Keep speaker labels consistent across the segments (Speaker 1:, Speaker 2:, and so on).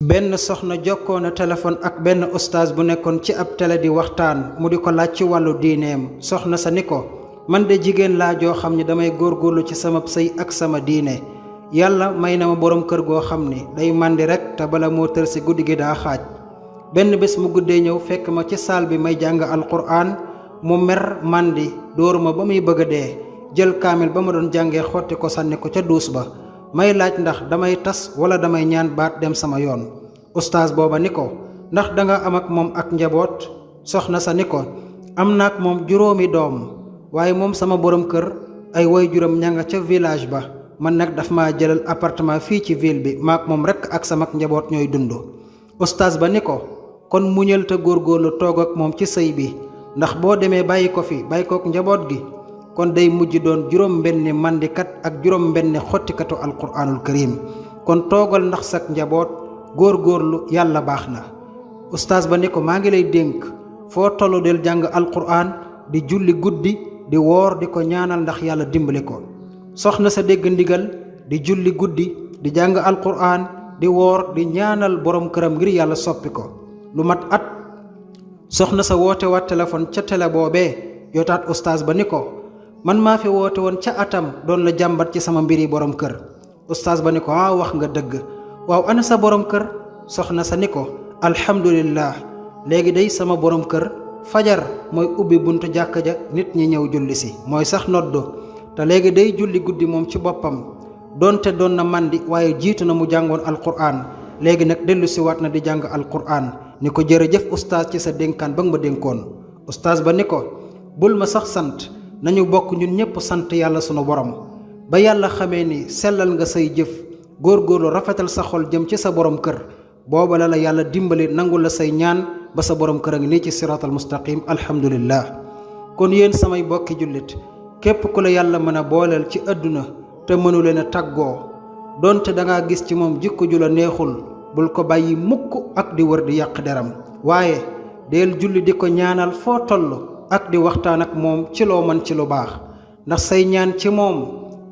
Speaker 1: benn soxna jokkoo na téléphone ak benn oustaz bu nekkoon ci ab télé di waxtaan mu di ko laaj ci wàllu diineem. soxna sa ni ko, man de jigéen laa joo xam ni damay góorgóorlu ci sama sëy ak sama diine. yàlla may na ma boroom kër goo xam ni day màndi rek te bala moo tër si guddi gi daa xaaj. benn bés mu guddee ñëw fekk ma ci saal bi may jàng alquran mu mer màndi dóor ma ba muy bëgg a dee, jël kaamil ba ma doon jàngee xotti ko sànni ko ca duus ba. may laaj ndax damay tas wala damay ñaan baat dem sama yoon. oustaz booba ni ko, ndax danga am ak moom ak njaboot? soxna sa ni ko, am naak moom 7 doom, waaye moom sama borom kër ay waajuram ña nga ca village ba, man nag daf ma jëlal appartement fii ci ville bi, maak moom rekk ak sama njaboot ñooy dund. oustaz ba ni ko, kon muñal te góorgóorlu toog ak moom ci sëy bi, ndax boo demee bàyyi ko fi bàyyi kook njaboot gi kon day mujj doon 7 mandikat ak 7 xottikatu alquraanul karim. kon toogal ndax sak njaboot góorgóorlu, yàlla baax na. oustaz ba ni ko, maa ngi lay dénk foo tollu del jàng alquraan, di julli guddi, di woor, di ko ñaanal ndax yàlla dimbali ko. soxna sa dégg ndigal di julli guddi, di jàng alquraan, di woor, di ñaanal borom këram ngir yàlla soppi ko. lu mat at soxna sa woote waat téléphone ca télé boobee yotaat oustaz ba ni ko, man maa fi woote woon ca atam doon la jàmbat ci sama mbiri borom kër. oustaz ba ni ko, wax nga dëgg. waaw ana sa borom kër? soxna sa ni ko, alhamdulillah léegi day sama borom kër fajar mooy ubbi buntu jàkka ja nit ñi ñëw julli si, mooy sax noddu, te léegi day julli guddi moom ci boppam. donte doon na mandi waaye jiitu na mu jàngoon alquraan, léegi nag dellu si waat na di jàng alquraan. ni ko, jërëjëf oustaz ci sa dénkaan ba nga ma dénkoon. oustaz ba ni ko, bul ma sax sant, nañu bokk ñun ñëpp sant yàlla sunu borom. ba yàlla xamee ni sellal nga say jëf, góorgóorlu rafetal sa xol jëm ci sa borom kër, booba la yàlla dimbali nangu la say ñaan ba sa borom kër a ngi nii ci siraatal mustaqim. alhamdulillah. kon yéen samay bokki jullit, képp ku la yàlla mën a booleel ci àdduna te mënu leen a tàggoo, donte dangaa gis ci moom jikko ju la neexul, bul ko bàyyi mukk ak di wër di yàq deram, waaye deel julli di ko ñaanal foo toll ak di waxtaan ak moom ci loo mën ci lu baax, ndax say ñaan ci moom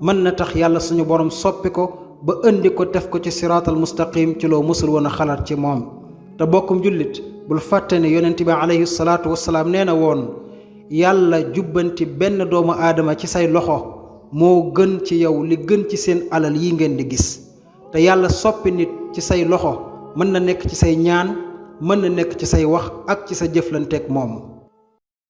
Speaker 1: mën na tax yàlla suñu borom soppi ko ba indi ko def ko ci siraatal mustaqim ci loo mësul woon a xalaat ci moom. te bokkum jullit, bul fàtte ne yonent bi alayhi salaatu wasalaam nee na woon, yàlla jubbanti benn doomu aadama ci say loxo moo gën ci yow li gën ci seen alal yi ngeen di gis. te yàlla soppi nit ci say loxo mën na nekk ci say ñaan, mën na nekk ci say wax ak ci sa jëflanteek moom.